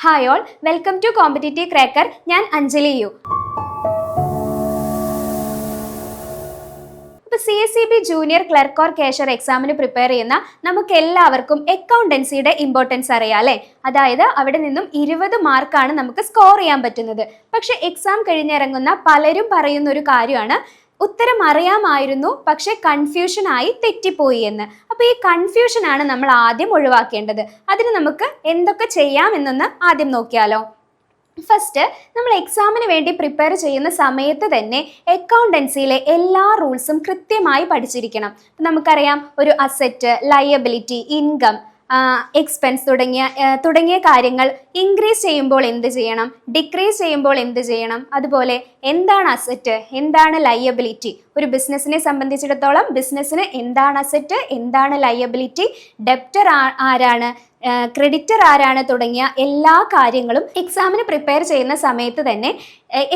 Hi all, welcome to competitive cracker. ഞാൻ Anjali U. ഇപ്പോൾ CSEB junior clerk or cashier എക്സാമിന് prepare ചെയ്യുന്ന നമുക്ക് എല്ലാവർക്കും അക്കൗണ്ടൻസിയുടെ ഇമ്പോർട്ടൻസ് അറിയാം അല്ലേ? അതായത് അവിടെ നിന്നും 20 മാർക്കാണ് നമുക്ക് സ്കോർ ചെയ്യാൻ പറ്റുന്നത്. പക്ഷെ എക്സാം കഴിഞ്ഞിറങ്ങുന്ന പലരും പറയുന്ന ഒരു കാര്യമാണ്, ഉത്തരം അറിയാമായിരുന്നു പക്ഷെ കൺഫ്യൂഷനായി തെറ്റിപ്പോയി എന്ന്. അപ്പോൾ ഈ കൺഫ്യൂഷനാണ് നമ്മൾ ആദ്യം ഒഴിവാക്കേണ്ടത്. അതിന് നമുക്ക് എന്തൊക്കെ ചെയ്യാമെന്നൊന്ന് ആദ്യം നോക്കിയാലോ. ഫസ്റ്റ്, നമ്മൾ എക്സാമിന് വേണ്ടി പ്രിപ്പയർ ചെയ്യുന്ന സമയത്ത് തന്നെ അക്കൗണ്ടൻസിയിലെ എല്ലാ റൂൾസും കൃത്യമായി പഠിച്ചിരിക്കണം. നമുക്കറിയാം, ഒരു അസറ്റ്, ലയബിലിറ്റി, ഇൻകം, എക്സ്പെൻസ് തുടങ്ങിയ കാര്യങ്ങൾ ഇൻക്രീസ് ചെയ്യുമ്പോൾ എന്ത് ചെയ്യണം, ഡിക്രീസ് ചെയ്യുമ്പോൾ എന്ത് ചെയ്യണം, അതുപോലെ എന്താണ് അസറ്റ്, എന്താണ് ലയബിലിറ്റി, ഒരു ബിസിനസ്സിനെ സംബന്ധിച്ചിടത്തോളം ബിസിനസ്സിന് എന്താണ് അസറ്റ്, എന്താണ് ലയബിലിറ്റി, ഡെപ്റ്റർ ആരാണ്, ക്രെഡിറ്റർ ആരാണ് തുടങ്ങിയ എല്ലാ കാര്യങ്ങളും എക്സാമിന് പ്രിപ്പയർ ചെയ്യുന്ന സമയത്ത് തന്നെ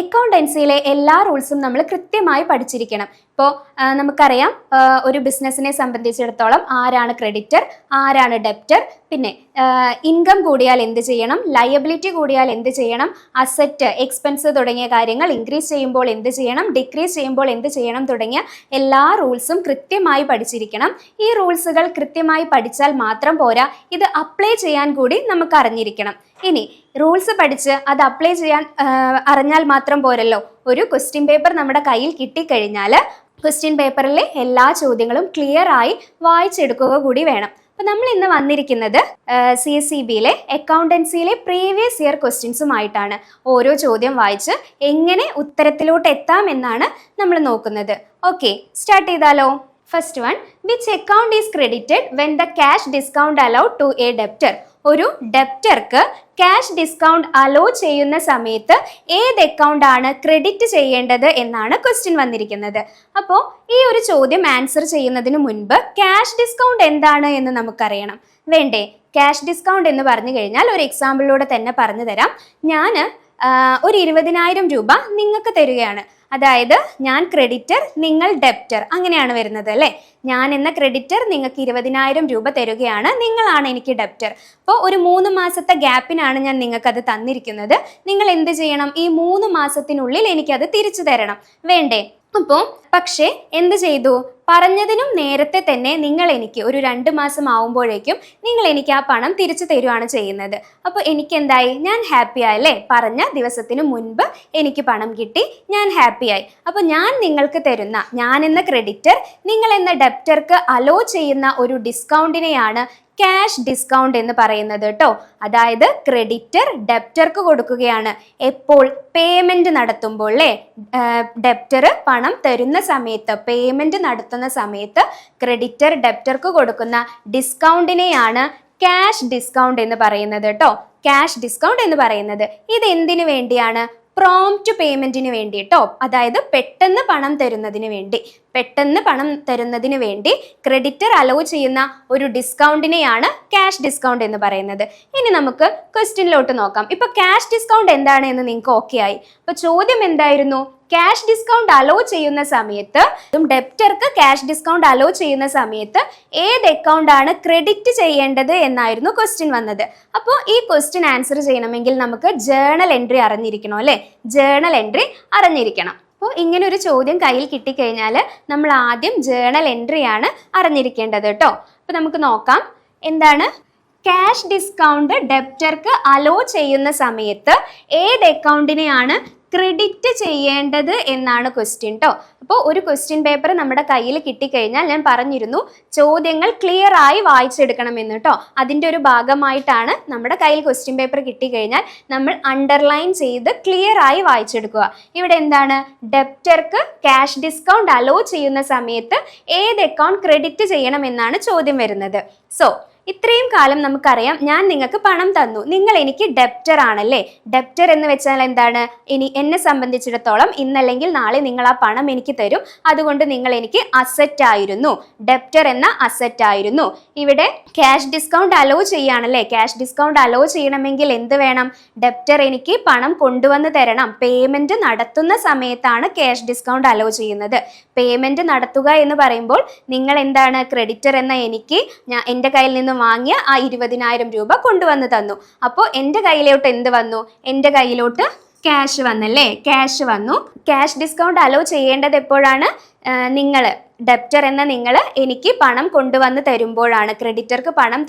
അക്കൗണ്ടൻസിയിലെ എല്ലാ റൂൾസും നമ്മൾ കൃത്യമായി പഠിച്ചിരിക്കണം. ഇപ്പോൾ നമുക്കറിയാം, ഒരു ബിസിനസ്സിനെ സംബന്ധിച്ചിടത്തോളം ആരാണ് ക്രെഡിറ്റർ, ആരാണ് ഡെപ്റ്റർ, പിന്നെ ഇൻകം കൂടിയാൽ എന്ത് ചെയ്യണം, ലയബിലിറ്റി കൂടിയാൽ എന്ത് ചെയ്യണം, അസറ്റ്, എക്സ്പെൻസ് തുടങ്ങിയ കാര്യങ്ങൾ ഇൻക്രീസ് ചെയ്യുമ്പോൾ എന്ത് ചെയ്യണം, ഡിക്രീസ് ചെയ്യുമ്പോൾ എന്ത് ചെയ്യണം തുടങ്ങിയ എല്ലാ റൂൾസും കൃത്യമായി പഠിച്ചിരിക്കണം. ഈ റൂൾസുകൾ കൃത്യമായി പഠിച്ചാൽ മാത്രം പോരാ, ഇത് അപ്ലൈ ചെയ്യാൻ കൂടി നമുക്ക് അറിഞ്ഞിരിക്കണം. ഇനി റൂൾസ് പഠിച്ച് അത് അപ്ലൈ ചെയ്യാൻ അറിഞ്ഞാൽ മാത്രം പോരല്ലോ. ഒരു ക്വസ്റ്റ്യൻ പേപ്പർ നമ്മുടെ കയ്യിൽ കിട്ടിക്കഴിഞ്ഞാൽ ക്വസ്റ്റ്യൻ പേപ്പറിലെ എല്ലാ ചോദ്യങ്ങളും ക്ലിയർ ആയി വായിച്ചെടുക്കുക കൂടി വേണം. അപ്പോൾ നമ്മൾ ഇന്ന് വന്നിരിക്കുന്നത് CSEBയിലെ അക്കൗണ്ടൻസിയിലെ പ്രീവിയസ് ഇയർ ക്വസ്റ്റ്യൻസുമായിട്ടാണ്. ഓരോ ചോദ്യം വായിച്ച് എങ്ങനെ ഉത്തരത്തിലോട്ട് എത്താം എന്നാണ് നമ്മൾ നോക്കുന്നത്. ഓക്കെ, സ്റ്റാർട്ട് ചെയ്താലോ. First one, which account is credited when the cash discount allowed to a debtor. ഒരു ഡെപ്റ്റർക്ക് ക്യാഷ് ഡിസ്കൗണ്ട് അലോ ചെയ്യുന്ന സമയത്ത് ഏത് അക്കൗണ്ട് ആണ് ക്രെഡിറ്റ് ചെയ്യേണ്ടത് എന്നാണ് ക്വസ്റ്റ്യൻ വന്നിരിക്കുന്നത്. അപ്പോൾ ഈ ഒരു ചോദ്യം ആൻസർ ചെയ്യുന്നതിന് മുൻപ് ക്യാഷ് ഡിസ്കൗണ്ട് എന്താണ് എന്ന് നമുക്കറിയണം വേണ്ടേ? ക്യാഷ് ഡിസ്കൗണ്ട് എന്ന് പറഞ്ഞു കഴിഞ്ഞാൽ ഒരു എക്സാമ്പിളിലൂടെ തന്നെ പറഞ്ഞു തരാം. ഞാൻ ഒരു 20,000 രൂപ നിങ്ങൾക്ക് തരികയാണ്. അതായത് ഞാൻ ക്രെഡിറ്റർ, നിങ്ങൾ ഡെപ്റ്റർ, അങ്ങനെയാണ് വരുന്നത് അല്ലേ? ഞാൻ എന്ന ക്രെഡിറ്റർ നിങ്ങൾക്ക് 20,000 രൂപ തരികയാണ്, നിങ്ങളാണ് എനിക്ക് ഡെപ്റ്റർ. അപ്പോൾ ഒരു 3 മാസത്തെ ഗ്യാപ്പിനാണ് ഞാൻ നിങ്ങൾക്കത് തന്നിരിക്കുന്നത്. നിങ്ങൾ എന്ത് ചെയ്യണം? ഈ 3 മാസത്തിനുള്ളിൽ എനിക്കത് തിരിച്ചു തരണം വേണ്ടേ? അപ്പോൾ പക്ഷേ എന്ത് ചെയ്തു? പറഞ്ഞതിനും നേരത്തെ തന്നെ നിങ്ങൾ എനിക്ക് ഒരു 2 മാസം ആവുമ്പോഴേക്കും നിങ്ങൾ എനിക്ക് ആ പണം തിരിച്ചു തരുവാണ് ചെയ്യുന്നത്. അപ്പോൾ എനിക്ക് എന്തായി? ഞാൻ ഹാപ്പി ആയല്ലേ? പറഞ്ഞ ദിവസത്തിന് മുൻപ് എനിക്ക് പണം കിട്ടി, ഞാൻ ഹാപ്പി ആയി. അപ്പോൾ ഞാൻ നിങ്ങൾക്ക് തരുന്ന, ഞാൻ എന്ന ക്രെഡിറ്റർ നിങ്ങൾ എന്ന ഡെപ്റ്റർക്ക് അലോ ചെയ്യുന്ന ഒരു ഡിസ്കൗണ്ടിനെയാണ് ക്യാഷ് ഡിസ്കൗണ്ട് എന്ന് പറയുന്നത് കേട്ടോ. അതായത് ക്രെഡിറ്റർ ഡെപ്റ്റർക്ക് കൊടുക്കുകയാണ്. എപ്പോൾ? പേയ്മെന്റ് നടത്തുമ്പോൾ അല്ലേ? ഡെപ്റ്റർ പണം തരുന്ന സമയത്ത്, പേയ്മെന്റ് നടത്തുന്ന സമയത്ത് ക്രെഡിറ്റർ ഡെപ്റ്റർക്ക് കൊടുക്കുന്ന ഡിസ്കൗണ്ടിനെയാണ് ക്യാഷ് ഡിസ്കൗണ്ട് എന്ന് പറയുന്നത് കേട്ടോ. ക്യാഷ് ഡിസ്കൗണ്ട് എന്ന് പറയുന്നത് ഇത് എന്തിനു വേണ്ടിയാണ്? പ്രോംപ്റ്റ് പേയ്മെന്റിന് വേണ്ടി കേട്ടോ. അതായത് പെട്ടെന്ന് പണം തരുന്നതിന് വേണ്ടി ക്രെഡിറ്റർ അലോ ചെയ്യുന്ന ഒരു ഡിസ്കൗണ്ടിനെയാണ് ക്യാഷ് ഡിസ്കൗണ്ട് എന്ന് പറയുന്നത്. ഇനി നമുക്ക് ക്വസ്റ്റ്യനിലോട്ട് നോക്കാം. ഇപ്പൊ ക്യാഷ് ഡിസ്കൗണ്ട് എന്താണ് എന്ന് നിങ്ങൾക്ക് ഓക്കെ ആയി. അപ്പൊ ചോദ്യം എന്തായിരുന്നു? ക്യാഷ് ഡിസ്കൗണ്ട് അലോ ചെയ്യുന്ന സമയത്ത്, ഡെപ്റ്റർക്ക് ക്യാഷ് ഡിസ്കൗണ്ട് അലോ ചെയ്യുന്ന സമയത്ത് ഏത് അക്കൗണ്ട് ആണ് ക്രെഡിറ്റ് ചെയ്യേണ്ടത് എന്നായിരുന്നു ക്വസ്റ്റ്യൻ വന്നത്. അപ്പോൾ ഈ ക്വസ്റ്റ്യൻ ആൻസർ ചെയ്യണമെങ്കിൽ നമുക്ക് ജേണൽ എൻട്രി അറിഞ്ഞിരിക്കണം അല്ലേ? ജേണൽ എൻട്രി അറിഞ്ഞിരിക്കണം. അപ്പോൾ ഇങ്ങനെ ഒരു ചോദ്യം കയ്യിൽ കിട്ടിക്കഴിഞ്ഞാൽ നമ്മൾ ആദ്യം ജേണൽ എൻട്രിയാണ് അറിഞ്ഞിരിക്കേണ്ടത് കേട്ടോ. അപ്പോൾ നമുക്ക് നോക്കാം എന്താണ് ക്യാഷ് ഡിസ്കൗണ്ട് ഡെപ്റ്റർക്ക് അലോ ചെയ്യുന്ന സമയത്ത് ഏത് അക്കൗണ്ടിനെയാണ് ക്രെഡിറ്റ് ചെയ്യേണ്ടത് എന്നാണ് ക്വസ്റ്റ്യൻ കേട്ടോ. അപ്പോൾ ഒരു ക്വസ്റ്റ്യൻ പേപ്പർ നമ്മുടെ കയ്യിൽ കിട്ടിക്കഴിഞ്ഞാൽ ഞാൻ പറഞ്ഞിരുന്നു ചോദ്യങ്ങൾ ക്ലിയർ ആയി വായിച്ചെടുക്കണമെന്ന് കേട്ടോ. അതിൻ്റെ ഒരു ഭാഗമായിട്ടാണ് നമ്മുടെ കയ്യിൽ ക്വസ്റ്റ്യൻ പേപ്പർ കിട്ടിക്കഴിഞ്ഞാൽ നമ്മൾ അണ്ടർലൈൻ ചെയ്ത് ക്ലിയർ ആയി വായിച്ചെടുക്കുക. ഇവിടെ എന്താണ്? ഡെപ്റ്റർക്ക് ക്യാഷ് ഡിസ്കൗണ്ട് അലോ ചെയ്യുന്ന സമയത്ത് ഏത് അക്കൗണ്ട് ക്രെഡിറ്റ് ചെയ്യണമെന്നാണ് ചോദ്യം വരുന്നത്. സോ ഇത്രയും കാലം നമുക്കറിയാം, ഞാൻ നിങ്ങൾക്ക് പണം തന്നു, നിങ്ങൾ എനിക്ക് ഡെപ്റ്റർ ആണല്ലേ. ഡെപ്റ്റർ എന്ന് വെച്ചാൽ എന്താണ്? ഇനി എന്നെ സംബന്ധിച്ചിടത്തോളം ഇന്നല്ലെങ്കിൽ നാളെ നിങ്ങൾ ആ പണം എനിക്ക് തരും. അതുകൊണ്ട് നിങ്ങൾ എനിക്ക് അസറ്റ് ആയിരുന്നു, ഡെപ്റ്റർ എന്ന അസറ്റ് ആയിരുന്നു. ഇവിടെ ക്യാഷ് ഡിസ്കൗണ്ട് അലോ ചെയ്യാണല്ലേ. ക്യാഷ് ഡിസ്കൗണ്ട് അലോ ചെയ്യണമെങ്കിൽ എന്ത് വേണം? ഡെപ്റ്റർ എനിക്ക് പണം കൊണ്ടുവന്ന് തരണം. പേയ്മെന്റ് നടത്തുന്ന സമയത്താണ് ക്യാഷ് ഡിസ്കൗണ്ട് അലോ ചെയ്യുന്നത്. പേയ്മെന്റ് നടത്തുക എന്ന് പറയുമ്പോൾ നിങ്ങൾ എന്താണ്? ക്രെഡിറ്റർ എന്ന എനിക്ക് എൻ്റെ കയ്യിൽ നിന്ന് നിന്നും വാങ്ങിയ ആ 20,000 രൂപ കൊണ്ടുവന്ന് തന്നു. അപ്പോൾ എൻ്റെ കയ്യിലോട്ട് എന്ത് വന്നു? എൻ്റെ കയ്യിലോട്ട് ക്യാഷ് വന്നല്ലേ? ക്യാഷ് വന്നു. ക്യാഷ് ഡിസ്കൗണ്ട് അലോ ചെയ്യേണ്ടത് എപ്പോഴാണ്? നിങ്ങൾ ഡെപ്റ്റർ എന്ന നിങ്ങൾ എനിക്ക് പണം കൊണ്ടുവന്ന് തരുമ്പോഴാണ്, ക്രെഡിറ്റർക്ക് പണം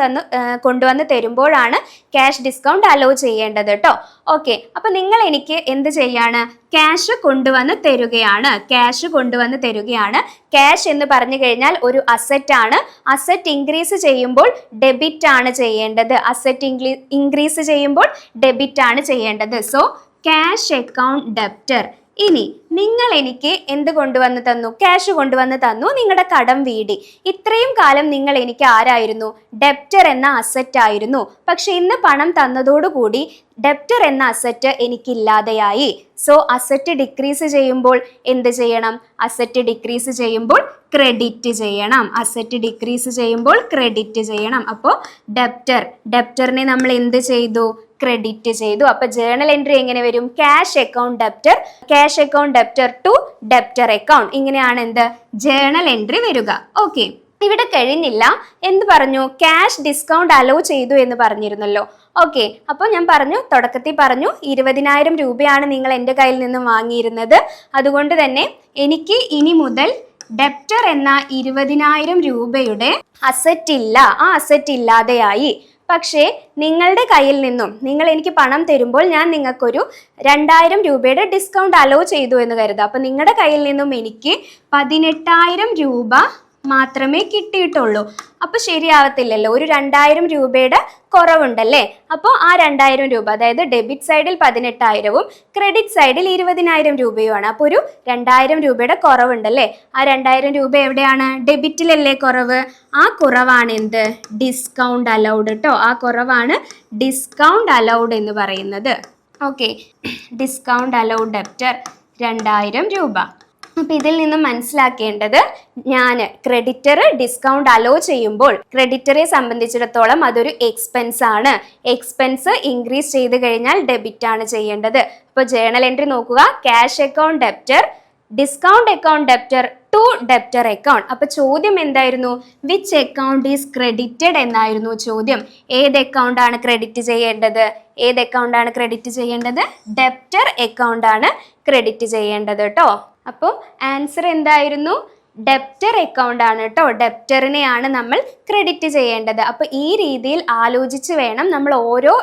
കൊണ്ടുവന്ന് തരുമ്പോഴാണ് ക്യാഷ് ഡിസ്കൗണ്ട് അലോ ചെയ്യേണ്ടത് കേട്ടോ. ഓക്കെ, അപ്പോൾ നിങ്ങൾ എനിക്ക് എന്ത് ചെയ്യാണ്? ക്യാഷ് കൊണ്ടുവന്ന് തരുകയാണ്. ക്യാഷ് കൊണ്ടുവന്ന് തരുകയാണ്. ക്യാഷ് എന്ന് പറഞ്ഞു കഴിഞ്ഞാൽ ഒരു അസറ്റ് ആണ്. അസറ്റ് ഇൻക്രീസ് ചെയ്യുമ്പോൾ ഡെബിറ്റ് ആണ് ചെയ്യേണ്ടത്. അസറ്റ് ഇൻക്രീസ് ചെയ്യുമ്പോൾ ഡെബിറ്റ് ആണ് ചെയ്യേണ്ടത്. So cash account debtor. ഇനി നിങ്ങൾ എനിക്ക് എന്ത് കൊണ്ടുവന്ന് തന്നു? ക്യാഷ് കൊണ്ടുവന്ന് തന്നു. നിങ്ങളുടെ കടം വീടി. ഇത്രയും കാലം നിങ്ങൾ എനിക്ക് ആരായിരുന്നു? ഡെപ്റ്റർ എന്ന അസറ്റ് ആയിരുന്നു. പക്ഷെ ഇന്ന് പണം തന്നതോടുകൂടി ഡെപ്റ്റർ എന്ന അസറ്റ് എനിക്കില്ലാതെയായി. സോ അസറ്റ് ഡിക്രീസ് ചെയ്യുമ്പോൾ എന്ത് ചെയ്യണം? അസറ്റ് ഡിക്രീസ് ചെയ്യുമ്പോൾ ക്രെഡിറ്റ് ചെയ്യണം. അസറ്റ് ഡിക്രീസ് ചെയ്യുമ്പോൾ ക്രെഡിറ്റ് ചെയ്യണം. അപ്പോൾ ഡെപ്റ്ററിനെ നമ്മൾ എന്ത് ചെയ്തു? ക്രെഡിറ്റ് ചെയ്തു. അപ്പൊ ജേണൽ എൻട്രി എങ്ങനെ വരും? Cash account debtor, cash account debtor to debtor account. ഇങ്ങനെയാണ് എന്ത് ജേണൽ എൻട്രി വരിക. ഓക്കെ, ഇവിടെ കഴിഞ്ഞില്ല. എന്ത് പറഞ്ഞു? ക്യാഷ് ഡിസ്കൗണ്ട് അലോ ചെയ്തു എന്ന് പറഞ്ഞിരുന്നല്ലോ. ഓക്കെ, അപ്പോൾ ഞാൻ പറഞ്ഞു, തുടക്കത്തിൽ പറഞ്ഞു 20,000 രൂപയാണ് നിങ്ങൾ എൻ്റെ കയ്യിൽ നിന്നും വാങ്ങിയിരുന്നത്. അതുകൊണ്ട് തന്നെ എനിക്ക് ഇനി മുതൽ ഡെപ്റ്റർ എന്ന 20,000 രൂപയുടെ അസറ്റ് ഇല്ല. ആ അസറ്റ് ഇല്ലാതെയായി. പക്ഷേ നിങ്ങളുടെ കയ്യിൽ നിന്നും നിങ്ങൾ എനിക്ക് പണം തരുമ്പോൾ ഞാൻ നിങ്ങൾക്കൊരു 2,000 രൂപയുടെ ഡിസ്കൗണ്ട് അലോ ചെയ്തു എന്ന് കരുതുക. അപ്പം നിങ്ങളുടെ കയ്യിൽ നിന്നും എനിക്ക് 18,000 രൂപ മാത്രമേ കിട്ടിയിട്ടുള്ളൂ. അപ്പോൾ ശരിയാവത്തില്ലല്ലോ. ഒരു 2,000 രൂപയുടെ കുറവുണ്ടല്ലേ? അപ്പോൾ ആ 2,000 രൂപ, അതായത് ഡെബിറ്റ് സൈഡിൽ 18,000-ഉം ക്രെഡിറ്റ് സൈഡിൽ 20,000 രൂപയുമാണ്. അപ്പോൾ ഒരു 2,000 രൂപയുടെ കുറവുണ്ടല്ലേ? ആ 2,000 രൂപ എവിടെയാണ്? ഡെബിറ്റിലല്ലേ കുറവ്? ആ കുറവാണ് എന്ത്? ഡിസ്കൗണ്ട് അലൗഡ് കേട്ടോ. ആ കുറവാണ് ഡിസ്കൗണ്ട് അലൗഡ് എന്ന് പറയുന്നത്. ഓക്കെ, ഡിസ്കൗണ്ട് അലൗഡ് ഡെപ്റ്റർ 2,000 രൂപ. അപ്പം ഇതിൽ നിന്നും മനസ്സിലാക്കേണ്ടത്, ഞാൻ ക്രെഡിറ്റർ ഡിസ്കൗണ്ട് അലോ ചെയ്യുമ്പോൾ ക്രെഡിറ്ററെ സംബന്ധിച്ചിടത്തോളം അതൊരു എക്സ്പെൻസ് ആണ്. എക്സ്പെൻസ് ഇൻക്രീസ് ചെയ്ത് കഴിഞ്ഞാൽ ഡെബിറ്റ് ആണ് ചെയ്യേണ്ടത്. അപ്പോൾ ജേണൽ എൻട്രി നോക്കുക. Cash account debtor, discount account debtor to debtor account. അപ്പൊ ചോദ്യം എന്തായിരുന്നു? വിച്ച് അക്കൗണ്ട് ഈസ് ക്രെഡിറ്റഡ് എന്നായിരുന്നു ചോദ്യം. ഏത് അക്കൗണ്ട് ആണ് ക്രെഡിറ്റ് ചെയ്യേണ്ടത്? ഏത് അക്കൗണ്ട് ആണ് ക്രെഡിറ്റ് ചെയ്യേണ്ടത്? ഡെപ്റ്റർ അക്കൗണ്ട് ആണ് ക്രെഡിറ്റ് ചെയ്യേണ്ടത് കേട്ടോ. അപ്പോൾ ആൻസർ എന്തായിരുന്നു? ഡെപ്റ്റർ അക്കൗണ്ട് ആണ് കേട്ടോ. ഡെപ്റ്ററിനെയാണ് നമ്മൾ ക്രെഡിറ്റ് ചെയ്യേണ്ടത്. അപ്പോൾ ഈ രീതിയിൽ ആലോചിച്ച് വേണം നമ്മൾ ഓരോ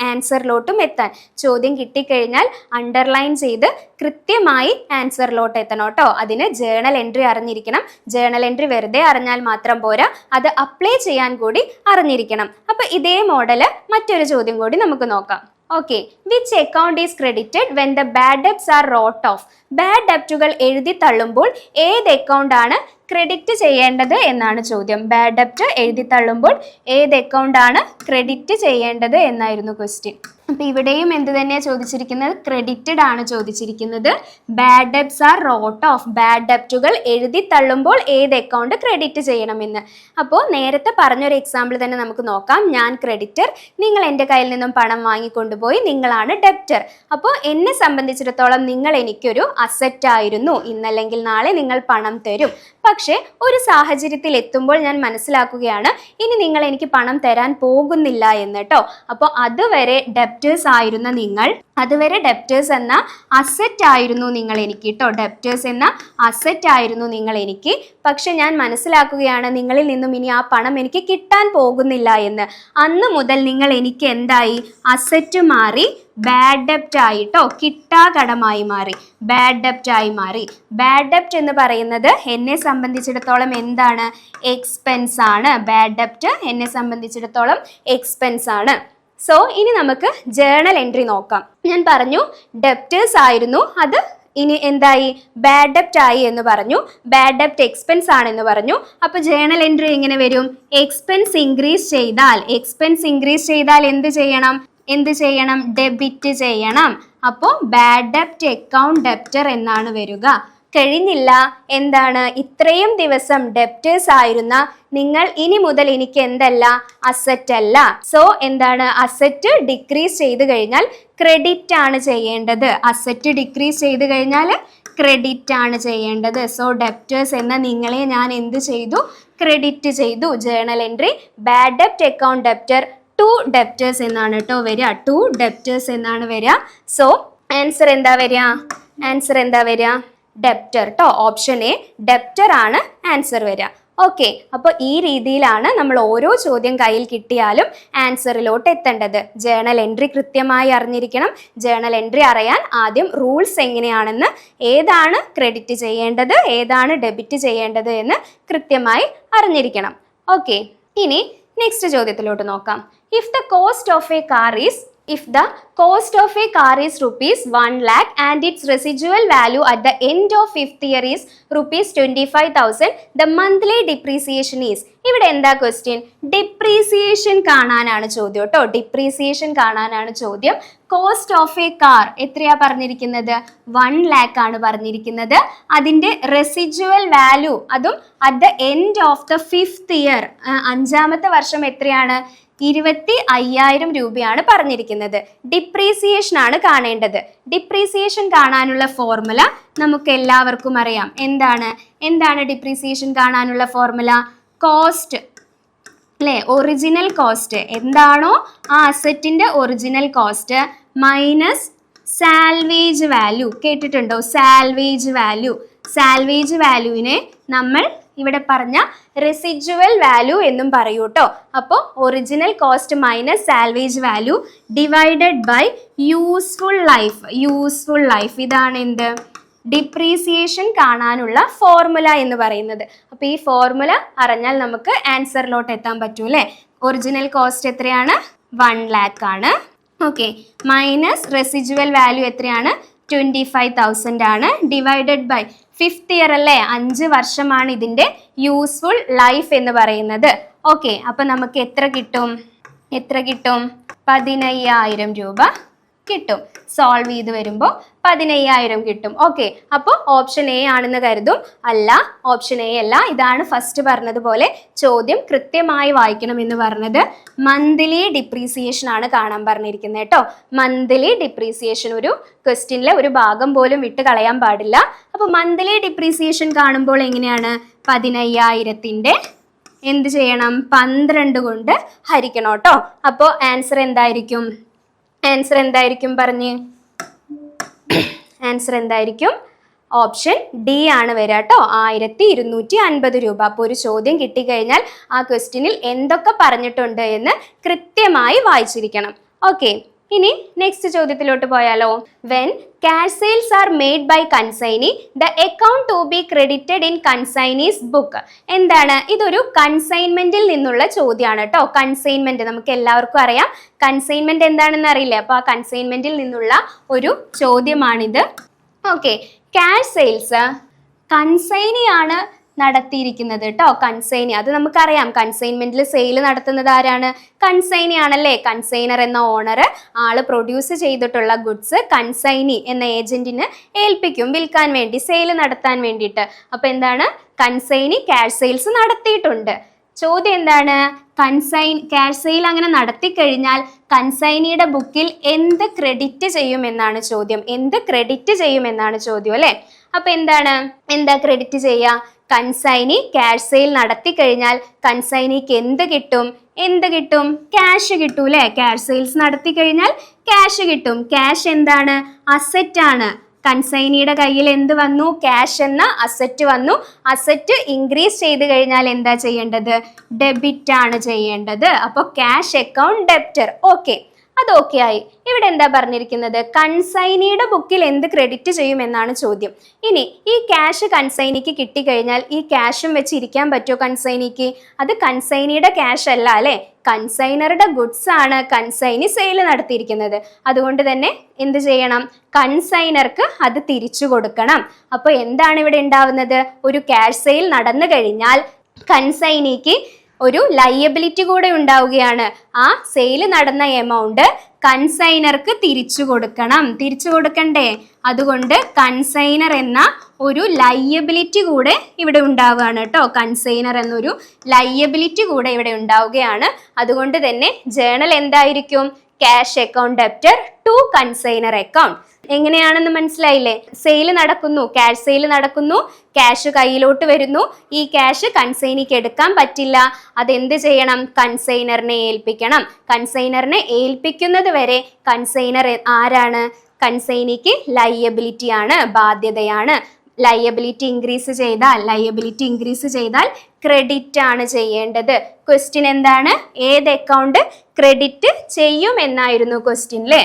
ആൻസറിലോട്ടും എത്താൻ. ചോദ്യം കിട്ടിക്കഴിഞ്ഞാൽ അണ്ടർലൈൻ ചെയ്ത് കൃത്യമായി ആൻസറിലോട്ട് എത്തണം കേട്ടോ. അതിന് ജേണൽ എൻട്രി അറിഞ്ഞിരിക്കണം. ജേണൽ എൻട്രി വെറുതെ അറിഞ്ഞാൽ മാത്രം പോരാ, അത് അപ്ലൈ ചെയ്യാൻ കൂടി അറിഞ്ഞിരിക്കണം. അപ്പോൾ ഇതേ മോഡല് മറ്റൊരു ചോദ്യം കൂടി നമുക്ക് നോക്കാം. Okay, which account is credited when the bad debts are wrote off? Bad ഡെപ്റ്റുകൾ എഴുതി തള്ളുമ്പോൾ ഏത് അക്കൗണ്ട് ആണ് ക്രെഡിറ്റ് ചെയ്യേണ്ടത് എന്നാണ് ചോദ്യം. ബാഡ് ഡെപ്റ്റ് എഴുതി തള്ളുമ്പോൾ ഏത് അക്കൗണ്ട് ആണ് ക്രെഡിറ്റ് ചെയ്യേണ്ടത് എന്നായിരുന്നു ക്വസ്റ്റ്യൻ. അപ്പം ഇവിടെയും എന്ത് തന്നെയാണ് ചോദിച്ചിരിക്കുന്നത്? ക്രെഡിറ്റഡ് ആണ് ചോദിച്ചിരിക്കുന്നത്. Bad debts are wrote off. Bad ഡെപ്റ്റുകൾ എഴുതി തള്ളുമ്പോൾ ഏത് അക്കൗണ്ട് ക്രെഡിറ്റ് ചെയ്യണമെന്ന്. അപ്പോൾ നേരത്തെ പറഞ്ഞൊരു എക്സാമ്പിൾ തന്നെ നമുക്ക് നോക്കാം. ഞാൻ ക്രെഡിറ്റർ, നിങ്ങൾ എൻ്റെ കയ്യിൽ നിന്നും പണം വാങ്ങിക്കൊണ്ടുപോയി, നിങ്ങളാണ് ഡെപ്റ്റർ. അപ്പോൾ എന്നെ സംബന്ധിച്ചിടത്തോളം നിങ്ങൾ എനിക്കൊരു അസറ്റ് ആയിരുന്നു. ഇന്നല്ലെങ്കിൽ നാളെ നിങ്ങൾ പണം തരും. പക്ഷേ ഒരു സാഹചര്യത്തിൽ എത്തുമ്പോൾ ഞാൻ മനസ്സിലാക്കുകയാണ് ഇനി നിങ്ങൾ എനിക്ക് പണം തരാൻ പോകുന്നില്ല എന്ന് കേട്ടോ. അപ്പോൾ അതുവരെ ഡെപ്റ്റേഴ്സ് ആയിരുന്ന നിങ്ങൾ, അതുവരെ ഡെപ്റ്റേഴ്സ് എന്ന അസറ്റ് ആയിരുന്നു നിങ്ങൾ എനിക്ക് കേട്ടോ. ഡെപ്റ്റേഴ്സ് എന്ന അസറ്റ് ആയിരുന്നു നിങ്ങൾ എനിക്ക്. പക്ഷെ ഞാൻ മനസ്സിലാക്കുകയാണ് നിങ്ങളിൽ നിന്നും ഇനി ആ പണം എനിക്ക് കിട്ടാൻ പോകുന്നില്ല എന്ന്. അന്ന് മുതൽ നിങ്ങൾ എനിക്ക് എന്തായി? അസറ്റ് മാറി ബാഡ് ഡെപ്റ്റ് ആയിട്ടോ, കിട്ടാകടമായി മാറി, ബാഡ് ഡെപ്റ്റ് ആയി മാറി. ബാഡ് ഡെപ്റ്റ് എന്ന് പറയുന്നത് എന്നെ സംബന്ധിച്ചിടത്തോളം എന്താണ്? എക്സ്പെൻസ് ആണ്. ബാഡ് ഡെപ്റ്റ് എന്നെ സംബന്ധിച്ചിടത്തോളം എക്സ്പെൻസ് ആണ്. സോ ഇനി നമുക്ക് ജേണൽ എൻട്രി നോക്കാം. ഞാൻ പറഞ്ഞു ഡെപ്റ്റേഴ്സ് ആയിരുന്നു, അത് ഇനി എന്തായി? ബാഡ് ഡെപ്റ്റ് ആയി എന്ന് പറഞ്ഞു. ബാഡ് ഡെപ്റ്റ് എക്സ്പെൻസ് ആണെന്ന് പറഞ്ഞു. അപ്പൊ ജേണൽ എൻട്രി എങ്ങനെ വരും? എക്സ്പെൻസ് ഇൻക്രീസ് ചെയ്താൽ, എക്സ്പെൻസ് ഇൻക്രീസ് ചെയ്താൽ എന്ത് ചെയ്യണം? ഡെബിറ്റ് ചെയ്യണം. അപ്പോൾ ബാഡ് ഡെപ്റ്റ് അക്കൗണ്ട് ഡെപ്റ്റർ എന്നാണ് വരിക. കഴിഞ്ഞില്ല. എന്താണ്? ഇത്രയും ദിവസം ഡെപ്റ്റേഴ്സ് ആയിരുന്ന നിങ്ങൾ ഇനി മുതൽ എനിക്ക് എന്തല്ല? അസറ്റ് അല്ല. സോ എന്താണ്? അസറ്റ് ഡിക്രീസ് ചെയ്ത് കഴിഞ്ഞാൽ ക്രെഡിറ്റ് ആണ് ചെയ്യേണ്ടത്. അസറ്റ് ഡിക്രീസ് ചെയ്ത് കഴിഞ്ഞാൽ ക്രെഡിറ്റ് ആണ് ചെയ്യേണ്ടത്. സോ ഡെപ്റ്റേഴ്സ് എന്ന നിങ്ങളെ ഞാൻ എന്ത് ചെയ്തു? ക്രെഡിറ്റ് ചെയ്തു. ജേണൽ എൻട്രി ബാഡ് ഡെപ്റ്റ് അക്കൗണ്ട് ഡെപ്റ്റർ ടു ഡെപ്റ്റേഴ്സ് എന്നാണ് കേട്ടോ വരിക. ടു ഡെപ്റ്റേഴ്സ് എന്നാണ് വരിക. സോ ആൻസർ എന്താ വരിക? ഡെപ്റ്റർ ട്ടോ. ഓപ്ഷൻ എ ഡെപ്റ്റർ ആണ് ആൻസർ വരിക. ഓക്കെ, അപ്പോൾ ഈ രീതിയിലാണ് നമ്മൾ ഓരോ ചോദ്യം കയ്യിൽ കിട്ടിയാലും ആൻസറിലോട്ട് എത്തേണ്ടത്. ജേണൽ എൻട്രി കൃത്യമായി അറിഞ്ഞിരിക്കണം. ജേണൽ എൻട്രി അറിയാൻ ആദ്യം റൂൾസ് എങ്ങനെയാണെന്ന്, ഏതാണ് ക്രെഡിറ്റ് ചെയ്യേണ്ടത് ഏതാണ് ഡെബിറ്റ് ചെയ്യേണ്ടത് എന്ന് കൃത്യമായി അറിഞ്ഞിരിക്കണം. ഓക്കെ, ഇനി നെക്സ്റ്റ് ചോദ്യത്തിലോട്ട് നോക്കാം. If the cost of a car is rupees 1 lakh and its residual value at the end of 5th year is rupees 25,000, the monthly depreciation is. ഇവിടെ എന്താ ക്വസ്റ്റ്യൻ? ഡിപ്രീസിയേഷൻ കാണാനാണ് ചോദ്യം കേട്ടോ. ഡിപ്രീസിയേഷൻ കാണാനാണ് ചോദ്യം. കോസ്റ്റ് ഓഫ് എ കാർ എത്രയാ പറഞ്ഞിരിക്കുന്നത്? 1 lakh ആണ് പറഞ്ഞിരിക്കുന്നത്. അതിന്റെ റെസിജുവൽ വാല്യൂ അതും at the end of the 5th year, 5ാമത്തെ വർഷം എത്രയാണ്? 25,000 രൂപയാണ് പറഞ്ഞിരിക്കുന്നത്. ഡിപ്രീസിയേഷൻ ആണ് കാണേണ്ടത്. ഡിപ്രീസിയേഷൻ കാണാനുള്ള ഫോർമുല നമുക്ക് എല്ലാവർക്കും അറിയാം. എന്താണ് ഡിപ്രീസിയേഷൻ കാണാനുള്ള ഫോർമുല? കോസ്റ്റ് അല്ലേ, ഒറിജിനൽ കോസ്റ്റ് എന്താണോ ആ അസറ്റിന്റെ original cost minus salvage value. കേട്ടിട്ടുണ്ടോ? സാൽവേജ് വാല്യൂവിനെ നമ്മൾ ഇവിടെ പറഞ്ഞ റെസിജുവൽ വാല്യൂ എന്നും പറയൂ കേട്ടോ. അപ്പോൾ original cost minus salvage value divided by useful life. ഇതാണ് എന്ത്? ഡിപ്രീസിയേഷൻ കാണാനുള്ള ഫോർമുല എന്ന് പറയുന്നത്. അപ്പോൾ ഈ ഫോർമുല അറിഞ്ഞാൽ നമുക്ക് ആൻസറിലോട്ട് എത്താൻ പറ്റൂ അല്ലേ. ഒറിജിനൽ കോസ്റ്റ് എത്രയാണ്? 1 lakh ആണ്. ഓക്കെ, മൈനസ് റെസിജുവൽ വാല്യൂ എത്രയാണ്? 25,000 ആണ്. ഡിവൈഡഡ് ബൈ 5th ഇയർ അല്ലേ, 5 വർഷമാണ് ഇതിന്റെ യൂസ്ഫുൾ ലൈഫ് എന്ന് പറയുന്നത്. ഓക്കെ, അപ്പൊ നമുക്ക് എത്ര കിട്ടും? 15,000 രൂപ കിട്ടും. സോൾവ് ചെയ്ത് വരുമ്പോൾ 15,000 കിട്ടും. ഓക്കെ, അപ്പോൾ ഓപ്ഷൻ എ ആണെന്ന് കരുതും. അല്ല, ഓപ്ഷൻ എ അല്ല. ഇതാണ് ഫസ്റ്റ് പറഞ്ഞതുപോലെ ചോദ്യം കൃത്യമായി വായിക്കണം എന്ന് പറഞ്ഞത്. മന്ത്ലി ഡിപ്രീസിയേഷൻ ആണ് കാണാൻ പറഞ്ഞിരിക്കുന്നത് കേട്ടോ. മന്ത്ലി ഡിപ്രീസിയേഷൻ ഒരു ക്വസ്റ്റ്യനിലെ ഒരു ഭാഗം പോലും വിട്ട് കളയാൻ പാടില്ല. അപ്പോൾ മന്ത്ലി ഡിപ്രീസിയേഷൻ കാണുമ്പോൾ എങ്ങനെയാണ്? 15,000ന്റെ എന്ത് ചെയ്യണം? 12 കൊണ്ട് ഹരിക്കണം കേട്ടോ. അപ്പോൾ ആൻസർ എന്തായിരിക്കും? പറഞ്ഞ് ആൻസർ എന്തായിരിക്കും? ഓപ്ഷൻ ഡി ആണ് വരിക കേട്ടോ. 1250 രൂപ. അപ്പോൾ ഒരു ചോദ്യം കിട്ടിക്കഴിഞ്ഞാൽ ആ ക്വസ്റ്റ്യനിൽ എന്തൊക്കെ പറഞ്ഞിട്ടുണ്ട് എന്ന് കൃത്യമായി വായിച്ചിരിക്കണം. ഓക്കെ, ഇനി നെക്സ്റ്റ് ചോദ്യത്തിലോട്ട് പോയാലോ. When cash sales are made by consignee the account to be credited in consignee's book. എന്താണ്? ഇതൊരു കൺസൈൻമെന്റിൽ നിന്നുള്ള ചോദ്യമാണ് കേട്ടോ. കൺസൈൻമെന്റ് നമുക്ക് എല്ലാവർക്കും അറിയാം. കൺസൈൻമെന്റ് എന്താണെന്ന് അറിയില്ല. അപ്പോൾ ആ കൺസൈൻമെന്റിൽ നിന്നുള്ള ഒരു ചോദ്യമാണിത്. ഓക്കെ, ക്യാഷ് സെയിൽസ് കൺസൈനിയാണ് നടത്തിയിരിക്കുന്നത് കേട്ടോ. കൺസൈനി അത് നമുക്കറിയാം. കൺസൈൻമെന്റിൽ സെയിൽ നടത്തുന്നത് ആരാണ്? കൺസൈനി ആണല്ലേ. കൺസൈനർ എന്ന ഓണർ ആള് പ്രൊഡ്യൂസ് ചെയ്തിട്ടുള്ള ഗുഡ്സ് കൺസൈനി എന്ന ഏജന്റിന് ഏൽപ്പിക്കും വിൽക്കാൻ വേണ്ടി, സെയിൽ നടത്താൻ വേണ്ടിയിട്ട്. അപ്പൊ എന്താണ്? കൺസൈനി ക്യാഷ് സെയിൽസ് നടത്തിയിട്ടുണ്ട്. ചോദ്യം എന്താണ്? ക്യാഷ് സെയിൽ അങ്ങനെ നടത്തി കഴിഞ്ഞാൽ കൺസൈനിയുടെ ബുക്കിൽ എന്ത് ക്രെഡിറ്റ് ചെയ്യും എന്നാണ് ചോദ്യം. അല്ലെ. അപ്പൊ എന്താ ക്രെഡിറ്റ് ചെയ്യുക? കൺസൈനി ക്യാഷ് സെയിൽ നടത്തി കഴിഞ്ഞാൽ കൺസൈനിക്ക് എന്ത് കിട്ടും? ക്യാഷ് കിട്ടും അല്ലെ. ക്യാഷ് സെയിൽസ് നടത്തി കഴിഞ്ഞാൽ ക്യാഷ് കിട്ടും. ക്യാഷ് എന്താണ്? അസറ്റ് ആണ്. കൺസൈനിയുടെ കയ്യിൽ എന്ത് വന്നു? ക്യാഷ് എന്ന അസറ്റ് വന്നു. അസറ്റ് ഇൻക്രീസ് ചെയ്ത് കഴിഞ്ഞാൽ എന്താ ചെയ്യേണ്ടത്? ഡെബിറ്റ് ആണ് ചെയ്യേണ്ടത്. അപ്പോൾ ക്യാഷ് അക്കൗണ്ട് ഡെപ്റ്റർ. ഓക്കെ, അത് ഓക്കെ ആയി. ഇവിടെ എന്താ പറഞ്ഞിരിക്കുന്നത്? കൺസൈനിയുടെ ബുക്കിൽ എന്ത് ക്രെഡിറ്റ് ചെയ്യും എന്നാണ് ചോദ്യം. ഇനി ഈ ക്യാഷ് കൺസൈനിക്ക് കിട്ടിക്കഴിഞ്ഞാൽ ഈ ക്യാഷും വെച്ച് ഇരിക്കാൻ പറ്റുമോ കൺസൈനിക്ക്? അത് കൺസൈനിയുടെ ക്യാഷ് അല്ല അല്ലെ. കൺസൈനറുടെ ഗുഡ്സ് ആണ് കൺസൈനി സെയിൽ നടത്തിയിരിക്കുന്നത്. അതുകൊണ്ട് തന്നെ എന്ത് ചെയ്യണം? കൺസൈനർക്ക് അത് തിരിച്ചു കൊടുക്കണം. അപ്പോൾ എന്താണ് ഇവിടെ ഉണ്ടാവുന്നത്? ഒരു ക്യാഷ് സെയിൽ നടന്നു കഴിഞ്ഞാൽ കൺസൈനിക്ക് ഒരു ലയബിലിറ്റി കൂടെ ഉണ്ടാവുകയാണ്. ആ സെയിൽ നടന്ന എമൗണ്ട് കൺസൈനർക്ക് തിരിച്ചു കൊടുക്കണ്ടേ? അതുകൊണ്ട് കൺസൈനർ എന്ന ഒരു ലയബിലിറ്റി കൂടെ ഇവിടെ ഉണ്ടാവുകയാണ് കേട്ടോ. കൺസൈനർ എന്നൊരു ലയബിലിറ്റി കൂടെ ഇവിടെ ഉണ്ടാവുകയാണ്. അതുകൊണ്ട് തന്നെ ജേണൽ എന്തായിരിക്കും? Cash account debtor to consignor account. എങ്ങനെയാണെന്ന് മനസ്സിലായില്ലേ? സെയിൽ നടക്കുന്നു, ക്യാഷ് സെയിൽ നടക്കുന്നു, ക്യാഷ് കയ്യിലോട്ട് വരുന്നു. ഈ ക്യാഷ് കൺസൈനിക്ക് എടുക്കാൻ പറ്റില്ല, അതെന്ത് ചെയ്യണം? കൺസൈനറിനെ ഏൽപ്പിക്കണം. കൺസൈനറിനെ ഏൽപ്പിക്കുന്നത് വരെ കൺസൈനർ ആരാണ്? കൺസൈനിക്ക് ലയബിലിറ്റി ആണ്, ബാധ്യതയാണ്. ലയബിലിറ്റി ഇൻക്രീസ് ചെയ്താൽ ക്രെഡിറ്റ് ആണ് ചെയ്യേണ്ടത്. ക്വസ്റ്റ്യൻ എന്താണ്? ഏത് അക്കൗണ്ട് ക്രെഡിറ്റ് ചെയ്യും എന്നായിരുന്നു ക്വസ്റ്റ്യൻ അല്ലേ?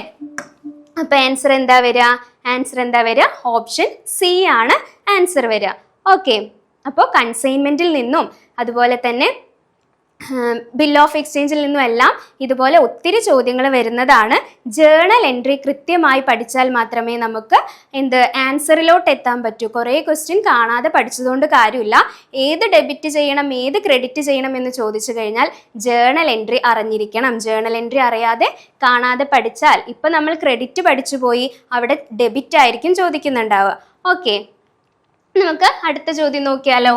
അപ്പൊ ആൻസർ എന്താ വരിക? ഓപ്ഷൻ സി ആണ് ആൻസർ വരിക. ഓക്കെ, അപ്പോൾ കൺസൈൻമെന്റിൽ നിന്നും അതുപോലെ തന്നെ ബിൽ ഓഫ് എക്സ്ചേഞ്ചിൽ നിന്നും എല്ലാം ഇതുപോലെ ഒത്തിരി ചോദ്യങ്ങൾ വരുന്നതാണ്. ജേണൽ എൻട്രി കൃത്യമായി പഠിച്ചാൽ മാത്രമേ നമുക്ക് ആൻസറിലോട്ട് എത്താൻ പറ്റൂ. കുറേ ക്വസ്റ്റ്യൻ കാണാതെ പഠിച്ചതുകൊണ്ട് കാര്യമില്ല. ഏത് ഡെബിറ്റ് ചെയ്യണം, ഏത് ക്രെഡിറ്റ് ചെയ്യണം എന്ന് ചോദിച്ചു കഴിഞ്ഞാൽ ജേണൽ എൻട്രി അറിഞ്ഞിരിക്കണം. ജേണൽ എൻട്രി അറിയാതെ കാണാതെ പഠിച്ചാൽ, ഇപ്പം നമ്മൾ ക്രെഡിറ്റ് പഠിച്ചു പോയി, അവിടെ ഡെബിറ്റ് ആയിരിക്കും ചോദിക്കുന്നുണ്ടാവുക. ഓക്കെ, നമുക്ക് അടുത്ത ചോദ്യം നോക്കിയാലോ?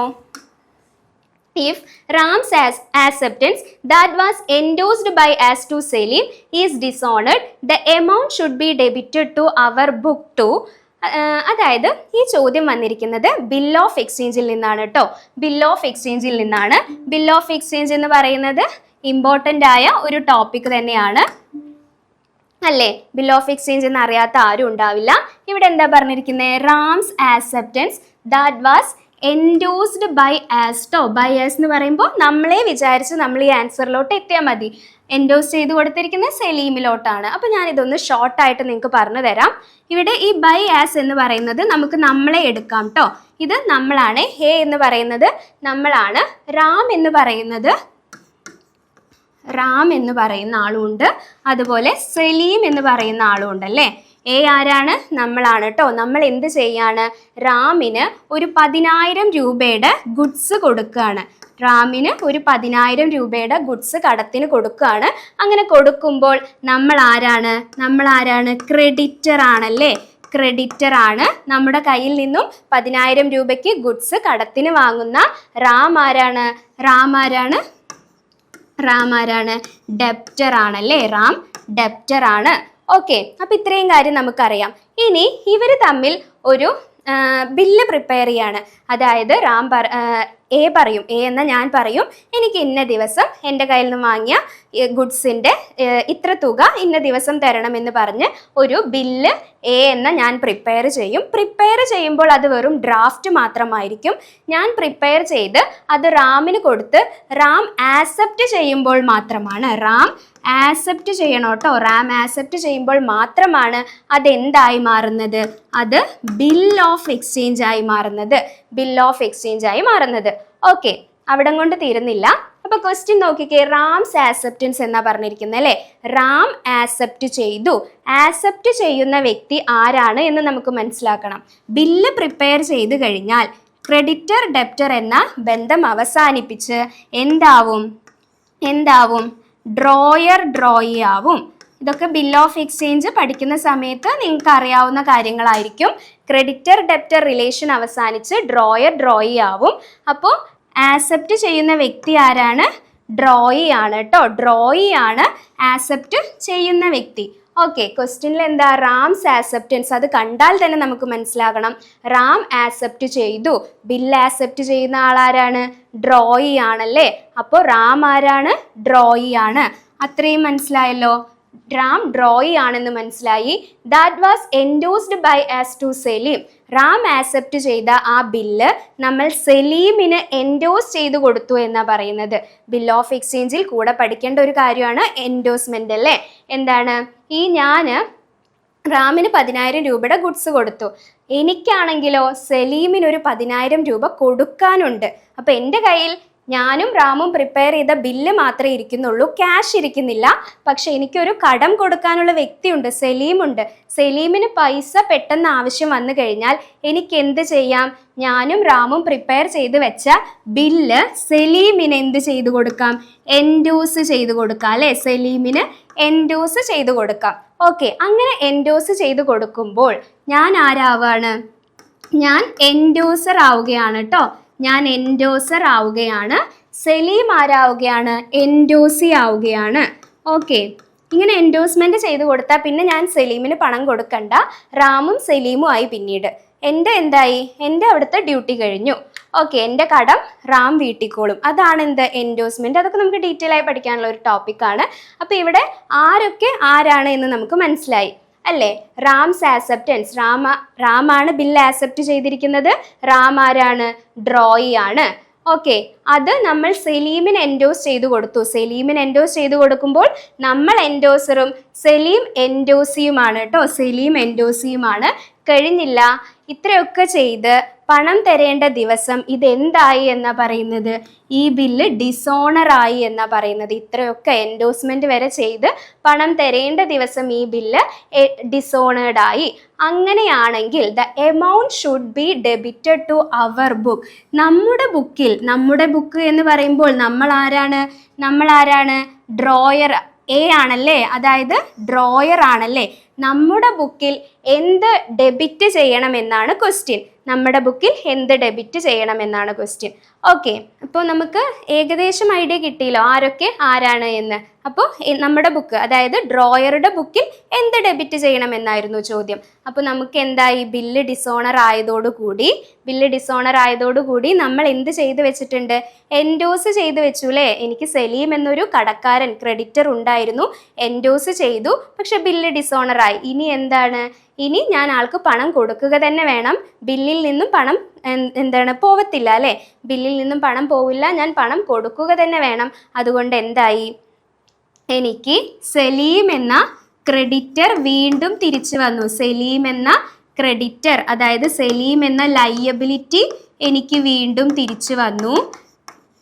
If Ram's acceptance that was endorsed by us to Selim is dishonored, the amount should be debited to our book too. അതായത് ഈ ചോദ്യം വന്നിരിക്കുന്നത് ബിൽ ഓഫ് എക്സ്ചേഞ്ചിൽ നിന്നാണ് കേട്ടോ. ബിൽ ഓഫ് എക്സ്ചേഞ്ചിൽ നിന്നാണ്. ബിൽ ഓഫ് എക്സ്ചേഞ്ച് എന്ന് പറയുന്നത് ഇമ്പോർട്ടൻ്റ് ആയ ഒരു ടോപ്പിക് തന്നെയാണ് അല്ലേ? ബിൽ ഓഫ് എക്സ്ചേഞ്ച് എന്ന് അറിയാത്ത ആരും ഉണ്ടാവില്ല. ഇവിടെ എന്താ പറഞ്ഞിരിക്കുന്നത്? Ram's acceptance that was endorsed by as to. By as എന്ന് പറയുമ്പോൾ നമ്മളെ വിചാരിച്ച് നമ്മൾ ഈ ആൻസറിലോട്ട് എത്തിയാൽ മതി. എൻഡോസ് ചെയ്ത് കൊടുത്തിരിക്കുന്നത് സെലീമിലോട്ടാണ്. അപ്പോൾ ഞാനിതൊന്ന് ഷോർട്ടായിട്ട് നിങ്ങൾക്ക് പറഞ്ഞു തരാം. ഇവിടെ ഈ ബൈ ആസ് എന്ന് പറയുന്നത് നമുക്ക് നമ്മളെ എടുക്കാം കേട്ടോ. ഇത് നമ്മളാണ്. ഹേ എന്ന് പറയുന്നത് നമ്മളാണ്. റാം എന്ന് പറയുന്ന ആളുണ്ട്, അതുപോലെ സലീം എന്ന് പറയുന്ന ആളുണ്ട് അല്ലേ? എ ആരാണ്? നമ്മളാണ് കേട്ടോ. നമ്മൾ എന്ത് ചെയ്യാണ്? റാമിന് ഒരു 10,000 രൂപയുടെ ഗുഡ്സ് കൊടുക്കുകയാണ്. റാമിന് ഒരു 10,000 രൂപയുടെ ഗുഡ്സ് കടത്തിന് കൊടുക്കുകയാണ്. അങ്ങനെ കൊടുക്കുമ്പോൾ നമ്മൾ ആരാണ്? ക്രെഡിറ്റർ ആണല്ലേ? ക്രെഡിറ്റർ ആണ്. നമ്മുടെ കയ്യിൽ നിന്നും 10,000 രൂപയ്ക്ക് ഗുഡ്സ് കടത്തിന് വാങ്ങുന്ന റാം ആരാണ്? ഡെപ്റ്റർ ആണല്ലേ? റാം ഡെപ്റ്റർ ആണ്. ഓക്കെ, അപ്പം ഇത്രയും കാര്യം നമുക്കറിയാം. ഇനി ഇവർ തമ്മിൽ ഒരു ബില്ല് പ്രിപ്പയർ ചെയ്യാണ്. അതായത് എ പറയും, എ എന്ന ഞാൻ പറയും, എനിക്ക് ഇന്ന ദിവസം എൻ്റെ കയ്യിൽ നിന്ന് വാങ്ങിയ ഗുഡ്സിൻ്റെ ഇത്ര തുക ഇന്ന ദിവസം തരണമെന്ന് പറഞ്ഞ് ഒരു ബില്ല് എ എന്ന ഞാൻ പ്രിപ്പയർ ചെയ്യും. പ്രിപ്പയർ ചെയ്യുമ്പോൾ അത് വെറും ഡ്രാഫ്റ്റ് മാത്രമായിരിക്കും. ഞാൻ പ്രിപ്പയർ ചെയ്ത് അത് റാമിന് കൊടുത്ത് റാം ആക്സെപ്റ്റ് ചെയ്യുമ്പോൾ മാത്രമാണ്, റാം ആക്സെപ്റ്റ് ചെയ്യണം കേട്ടോ. റാം ആക്സെപ്റ്റ് ചെയ്യുമ്പോൾ മാത്രമാണ് അതെന്തായി മാറുന്നത്? അത് ബിൽ ഓഫ് എക്സ്ചേഞ്ച് ആയി മാറുന്നത്. ഓക്കെ, അവിടം കൊണ്ട് തീരുന്നില്ല. അപ്പൊ ക്വസ്റ്റ്യൻ നോക്കിക്കേ. റാംസ് ആക്സെപ്റ്റൻസ് എന്നാ പറഞ്ഞിരിക്കുന്നത് അല്ലേ? റാം ആക്സെപ്റ്റ് ചെയ്തു. ആക്സെപ്റ്റ് ചെയ്യുന്ന വ്യക്തി ആരാണ് എന്ന് നമുക്ക് മനസ്സിലാക്കണം. ബില്ല് പ്രിപ്പയർ ചെയ്ത് കഴിഞ്ഞാൽ ക്രെഡിറ്റർ ഡെപ്റ്റർ എന്ന ബന്ധം അവസാനിപ്പിച്ച് എന്താവും? ഡ്രോയി ആവും. ഇതൊക്കെ ബിൽ ഓഫ് എക്സ്ചേഞ്ച് പഠിക്കുന്ന സമയത്ത് നിങ്ങൾക്ക് അറിയാവുന്ന കാര്യങ്ങളായിരിക്കും. ക്രെഡിറ്റർ ഡെപ്റ്റർ റിലേഷൻ അവസാനിച്ച് ഡ്രോയി ആവും. അപ്പോൾ ആക്സെപ്റ്റ് ചെയ്യുന്ന വ്യക്തി ആരാണ്? ഡ്രോയി ആണ് കേട്ടോ. ഡ്രോയി ആണ് ആക്സെപ്റ്റ് ചെയ്യുന്ന വ്യക്തി. ഓക്കെ, ക്വസ്റ്റ്യനിൽ എന്താ? Rams acceptance. അത് കണ്ടാൽ തന്നെ നമുക്ക് മനസ്സിലാകണം. റാം ആക്സെപ്റ്റ് ചെയ്തു. ബിൽ ആക്സെപ്റ്റ് ചെയ്യുന്ന ആളാരാണ്? ഡ്രോയി ആണല്ലേ? അപ്പോൾ റാം ആരാണ്? ഡ്രോയി ആണ്. അത്രയും മനസ്സിലായല്ലോ. റാം ഡ്രോയി ആണെന്ന് മനസ്സിലായി. That was endorsed by us to Salim. Ram accept ചെയ്ത ആ ബില്ല് നമ്മൾ സെലീമിന് എൻഡോസ് ചെയ്ത് കൊടുത്തു എന്നാ പറയുന്നത്. ബിൽ ഓഫ് എക്സ്ചേഞ്ചിൽ കൂടെ പഠിക്കേണ്ട ഒരു കാര്യമാണ് എൻഡോസ്മെന്റ് അല്ലേ? എന്താണ്? ഞാൻ റാമിന് 10,000 രൂപയുടെ ഗുഡ്സ് കൊടുത്തു. എനിക്കാണെങ്കിലോ സെലീമിന് ഒരു 10,000 രൂപ കൊടുക്കാനുണ്ട്. അപ്പം എൻ്റെ കയ്യിൽ ഞാനും റാമും പ്രിപ്പയർ ചെയ്ത ബില്ല് മാത്രമേ ഇരിക്കുന്നുള്ളൂ, ക്യാഷ് ഇരിക്കുന്നില്ല. പക്ഷെ എനിക്കൊരു കടം കൊടുക്കാനുള്ള വ്യക്തിയുണ്ട്, സെലീമുണ്ട്. സെലീമിന് പൈസ പെട്ടെന്ന് ആവശ്യം വന്നു കഴിഞ്ഞാൽ എനിക്ക് എന്ത് ചെയ്യാം? ഞാനും റാമും പ്രിപ്പയർ ചെയ്ത് വെച്ച ബില്ല് സെലീമിന് എന്ത് ചെയ്തു കൊടുക്കാം? എൻഡോസ് ചെയ്ത് കൊടുക്കാം അല്ലേ? സെലീമിന് എൻഡോസ് ചെയ്ത് കൊടുക്കാം. ഓക്കെ, അങ്ങനെ എൻഡോസ് ചെയ്ത് കൊടുക്കുമ്പോൾ ഞാൻ ആരാവാണ്? ഞാൻ എൻഡോസർ ആവുകയാണ് കേട്ടോ. ഞാൻ എൻഡോസർ ആവുകയാണ്. സെലീം ആരാവുകയാണ്? എൻഡോസി ആവുകയാണ്. ഓക്കെ, ഇങ്ങനെ എൻഡോഴ്സ്മെന്റ് ചെയ്ത് കൊടുത്താൽ പിന്നെ ഞാൻ സലീമിന് പണം കൊടുക്കണ്ട, റാമും സലീമും ആയി പിന്നീട്. എൻ്റെ എന്തായി? എൻ്റെ അവിടുത്തെ ഡ്യൂട്ടി കഴിഞ്ഞു. ഓക്കെ, എൻ്റെ കടം റാം വീട്ടിക്കോളും. അതാണ് എന്ത്? എൻഡോഴ്സ്മെന്റ്. അതൊക്കെ നമുക്ക് ഡീറ്റെയിൽ ആയി പഠിക്കാനുള്ള ഒരു ടോപ്പിക്കാണ്. അപ്പോൾ ഇവിടെ ആരൊക്കെ ആരാണ് എന്ന് നമുക്ക് മനസ്സിലായി അല്ലേ? റാംസ് ആക്സെപ്റ്റൻസ്, റാമാണ് ബില്ല് ആക്സെപ്റ്റ് ചെയ്തിരിക്കുന്നത്. റാം ആരാണ്? ഡ്രോയി ആണ്. ഓക്കെ, അത് നമ്മൾ സലീമിന് എൻഡോസ് ചെയ്ത് കൊടുത്തു. സലീമിന് എൻഡോസ് ചെയ്ത് കൊടുക്കുമ്പോൾ നമ്മൾ എൻഡോസറും സലീം എൻഡോസിയുമാണ് കേട്ടോ. സലീം എൻഡോസിയുമാണ്. കഴിഞ്ഞില്ല, ഇത്രയൊക്കെ ചെയ്ത് പണം തരേണ്ട ദിവസം ഇതെന്തായി എന്നാ പറയുന്നത്? ഈ ബില്ല് ഡിസോണർ ആയി എന്നാ പറയുന്നത്. ഇത്രയൊക്കെ എൻഡോസ്മെന്റ് വരെ ചെയ്ത് പണം തരേണ്ട ദിവസം ഈ ബില്ല് ഡിസോണേർഡ് ആയി. അങ്ങനെയാണെങ്കിൽ the amount should be debited to our book. നമ്മുടെ ബുക്കിൽ, നമ്മുടെ ബുക്ക് എന്ന് പറയുമ്പോൾ നമ്മൾ ആരാണ്? ഡ്രോയർ എ ആണല്ലേ, അതായത് ഡ്രോയർ ആണല്ലേ. നമ്മുടെ ബുക്കിൽ എന്ത് ഡെബിറ്റ് ചെയ്യണമെന്നാണ് ക്വസ്റ്റ്യൻ. നമ്മുടെ ബുക്കിൽ എന്ത് ഡെബിറ്റ് ചെയ്യണമെന്നാണ് ക്വസ്റ്റ്യൻ. ഓക്കെ, അപ്പോൾ നമുക്ക് ഏകദേശം ഐഡിയ കിട്ടിയല്ലോ ആരൊക്കെ ആരാണ് എന്ന്. അപ്പോൾ നമ്മുടെ ബുക്ക്, അതായത് ഡ്രോയറുടെ ബുക്കിൽ എന്ത് ഡെബിറ്റ് ചെയ്യണമെന്നായിരുന്നു ചോദ്യം. അപ്പോൾ നമുക്ക് എന്തായി? ബില്ല് ഡിസോണർ ആയതോടുകൂടി നമ്മൾ എന്ത് ചെയ്ത് വെച്ചിട്ടുണ്ട്? എൻഡോസ് ചെയ്ത് വെച്ചു അല്ലേ? എനിക്ക് സലീം എന്നൊരു കടക്കാരൻ, ക്രെഡിറ്റർ ഉണ്ടായിരുന്നു. എൻഡോസ് ചെയ്തു, പക്ഷെ ബില്ല് ഡിസോണർ ആയി. ഇനി എന്താണ്? ഇനി ഞാൻ ആൾക്ക് പണം കൊടുക്കുക തന്നെ വേണം. ബില്ലിൽ നിന്നും പണം പോവത്തില്ല അല്ലേ? ബില്ലിൽ നിന്നും പണം പോവില്ല, ഞാൻ പണം കൊടുക്കുക തന്നെ വേണം. അതുകൊണ്ട് എന്തായി? എനിക്ക് സലീം എന്ന ക്രെഡിറ്റർ വീണ്ടും തിരിച്ചു വന്നു. സലീം എന്ന ക്രെഡിറ്റർ, അതായത് സലീം എന്ന ലയബിലിറ്റി എനിക്ക് വീണ്ടും തിരിച്ചു വന്നു.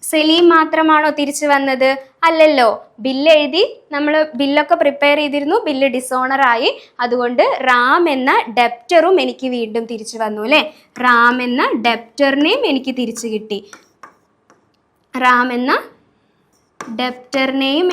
സലീം മാത്രമാണോ തിരിച്ചു വന്നത്? അല്ലല്ലോ. ബില്ല് എഴുതി, നമ്മൾ ബില്ലൊക്കെ പ്രിപ്പയർ ചെയ്തിരുന്നു, ബില്ല് ഡിസോണർ ആയി. അതുകൊണ്ട് റാം എന്ന ഡെപ്റ്ററും എനിക്ക് വീണ്ടും തിരിച്ചു വന്നു അല്ലേ? റാം എന്ന ഡെപ്റ്ററിനെയും എനിക്ക് തിരിച്ചു കിട്ടി.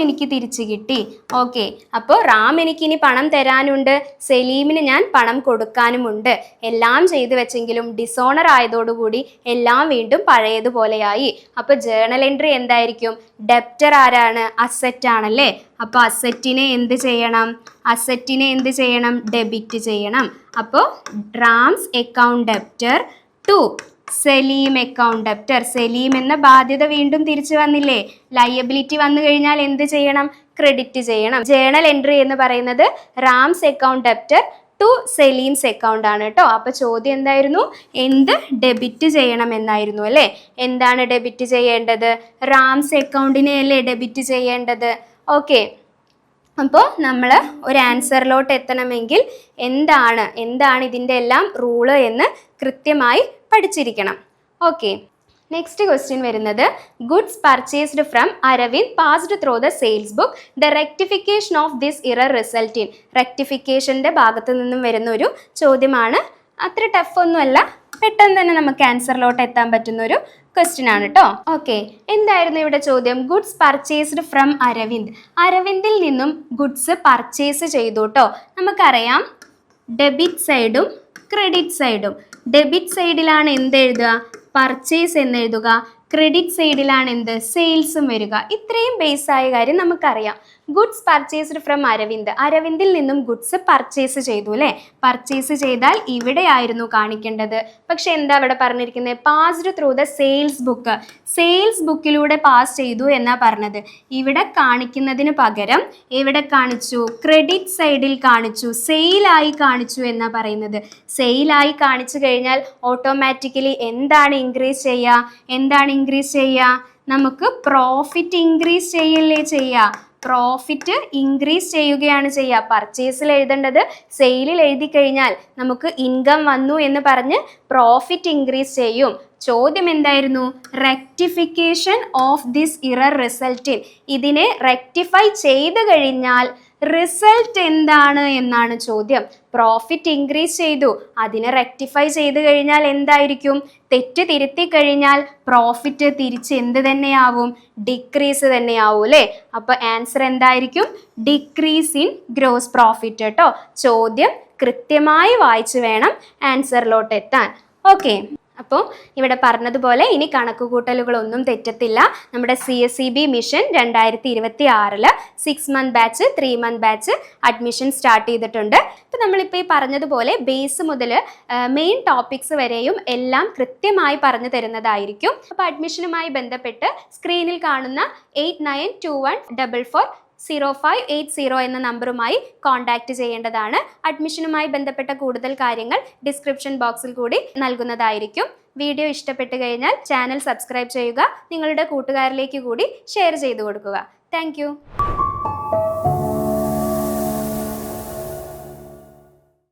എനിക്ക് തിരിച്ചു കിട്ടി. ഓക്കെ, അപ്പോൾ റാം എനിക്കിനി പണം തരാനുണ്ട്, സലീമിന് ഞാൻ പണം കൊടുക്കാനുമുണ്ട്. എല്ലാം ചെയ്തു വെച്ചെങ്കിലും ഡിസോണർ ആയതോടുകൂടി എല്ലാം വീണ്ടും പഴയതുപോലെയായി. അപ്പോൾ ജേണൽ എൻട്രി എന്തായിരിക്കും? ഡെപ്റ്റർ ആരാണ്? അസറ്റ് ആണല്ലേ. അപ്പോൾ അസറ്റിനെ എന്ത് ചെയ്യണം? ഡെബിറ്റ് ചെയ്യണം. അപ്പോൾ Ram's account debtor to Salim account debtor. Salim എന്ന ബാധ്യത വീണ്ടും തിരിച്ചു വന്നില്ലേ? ലയബിലിറ്റി വന്നു കഴിഞ്ഞാൽ എന്ത് ചെയ്യണം? ക്രെഡിറ്റ് ചെയ്യണം. ജേണൽ എൻട്രി എന്ന് പറയുന്നത് Ram's account debtor to Salim's account ആണ് കേട്ടോ. അപ്പൊ ചോദ്യം എന്തായിരുന്നു? എന്ത് ഡെബിറ്റ് ചെയ്യണം എന്നായിരുന്നു അല്ലേ? എന്താണ് ഡെബിറ്റ് ചെയ്യേണ്ടത്? റാംസ് അക്കൗണ്ടിനെ അല്ലേ ഡെബിറ്റ് ചെയ്യേണ്ടത്. ഓക്കെ, അപ്പോൾ നമ്മൾ ഒരു ആൻസറിലോട്ട് എത്തണമെങ്കിൽ എന്താണ് ഇതിൻ്റെ എല്ലാം റൂള് എന്ന് കൃത്യമായി പഠിച്ചിരിക്കണം. ഓക്കെ, നെക്സ്റ്റ് ക്വസ്റ്റ്യൻ വരുന്നത് goods purchased from Aravind passed through the sales book. The rectification of this error result in. റെക്ടിഫിക്കേഷൻ്റെ ഭാഗത്തു നിന്നും വരുന്ന ഒരു ചോദ്യമാണ്. അത്ര ടഫ് ഒന്നുമല്ല, പെട്ടെന്ന് തന്നെ നമുക്ക് ആൻസറിലോട്ട് എത്താൻ പറ്റുന്ന ഒരു ക്വസ്റ്റ്യൻ ആണ് കേട്ടോ. ഓക്കെ, എന്തായിരുന്നു ഇവിടെ ചോദ്യം? Goods purchased from Aravind. അരവിന്ദിൽ നിന്നും ഗുഡ്സ് പർച്ചേസ് ചെയ്തു കേട്ടോ. നമുക്കറിയാം ഡെബിറ്റ് സൈഡും ക്രെഡിറ്റ് സൈഡും. ഡെബിറ്റ് സൈഡിലാണ് എന്ത് എഴുതുക? പർച്ചേസ് എന്ന് എഴുതുക. ക്രെഡിറ്റ് സൈഡിലാണ് എന്ത്? സെയിൽസും വരിക. ഇത്രയും ബേസായ കാര്യം നമുക്കറിയാം. Goods purchased from Aravind. അരവിന്ദിൽ നിന്നും ഗുഡ്സ് പർച്ചേസ് ചെയ്തു അല്ലേ? പർച്ചേസ് ചെയ്താൽ ഇവിടെ ആയിരുന്നു കാണിക്കേണ്ടത്. പക്ഷെ എന്താ ഇവിടെ പറഞ്ഞിരിക്കുന്നത്? Passed through the sales book. Sales ബുക്കിലൂടെ പാസ് ചെയ്തു എന്നാ പറഞ്ഞത്. ഇവിടെ കാണിക്കുന്നതിന് പകരം എവിടെ കാണിച്ചു? ക്രെഡിറ്റ് സൈഡിൽ കാണിച്ചു, സെയിലായി കാണിച്ചു എന്നാ പറയുന്നത്. സെയിലായി കാണിച്ചു കഴിഞ്ഞാൽ ഓട്ടോമാറ്റിക്കലി എന്താണ് ഇൻക്രീസ് ചെയ്യുക? നമുക്ക് പ്രോഫിറ്റ് ഇൻക്രീസ് ചെയ്യല്ലേ ചെയ്യുക? പ്രോഫിറ്റ് ഇൻക്രീസ് ചെയ്യുകയാണ് ചെയ്യുക. പർച്ചേസിൽ എഴുതേണ്ടത് സെയിലിൽ എഴുതി കഴിഞ്ഞാൽ നമുക്ക് ഇൻകം വന്നു എന്ന് പറഞ്ഞ് പ്രോഫിറ്റ് ഇൻക്രീസ് ചെയ്യും. ചോദ്യം എന്തായിരുന്നു? Rectification of this error result in. ഇതിനെ റെക്ടിഫൈ ചെയ്ത് കഴിഞ്ഞാൽ റിസൾട്ട് എന്താണ് എന്നാണ് ചോദ്യം. പ്രോഫിറ്റ് ഇൻക്രീസ് ചെയ്തു, അതിനെ റെക്ടിഫൈ ചെയ്ത് കഴിഞ്ഞാൽ എന്തായിരിക്കും? തെറ്റ് തിരുത്തി കഴിഞ്ഞാൽ പ്രോഫിറ്റ് തിരിച്ച് എന്ത് തന്നെയാവും? ഡിക്രീസ് തന്നെയാവും അല്ലേ? അപ്പോൾ ആൻസർ എന്തായിരിക്കും? ഡിക്രീസ് ഇൻ ഗ്രോസ് പ്രോഫിറ്റ് കേട്ടോ. ചോദ്യം കൃത്യമായി വായിച്ചു വേണം ആൻസറിലോട്ട് എത്താൻ. ഓക്കെ, അപ്പോൾ ഇവിടെ പറഞ്ഞതുപോലെ ഇനി കണക്കുകൂട്ടലുകളൊന്നും തെറ്റത്തില്ല. നമ്മുടെ CSEB mission 2026 6 month batch 3 month batch admission start ചെയ്തിട്ടുണ്ട്. ഇപ്പോൾ നമ്മളിപ്പോൾ ഈ പറഞ്ഞതുപോലെ ബേസ് മുതൽ മെയിൻ ടോപ്പിക്സ് വരെയും എല്ലാം കൃത്യമായി പറഞ്ഞു തരുന്നതായിരിക്കും. അപ്പോൾ അഡ്മിഷനുമായി ബന്ധപ്പെട്ട് സ്ക്രീനിൽ കാണുന്ന 8921440580 എന്ന നമ്പറുമായി കോൺടാക്റ്റ് ചെയ്യേണ്ടതാണ്. അഡ്മിഷനുമായി ബന്ധപ്പെട്ട കൂടുതൽ കാര്യങ്ങൾ ഡിസ്ക്രിപ്ഷൻ ബോക്സിൽ കൂടി നൽകുന്നതായിരിക്കും. വീഡിയോ ഇഷ്ടപ്പെട്ട് കഴിഞ്ഞാൽ ചാനൽ സബ്സ്ക്രൈബ് ചെയ്യുക, നിങ്ങളുടെ കൂട്ടുകാരിലേക്ക് കൂടി ഷെയർ ചെയ്തു കൊടുക്കുക. താങ്ക്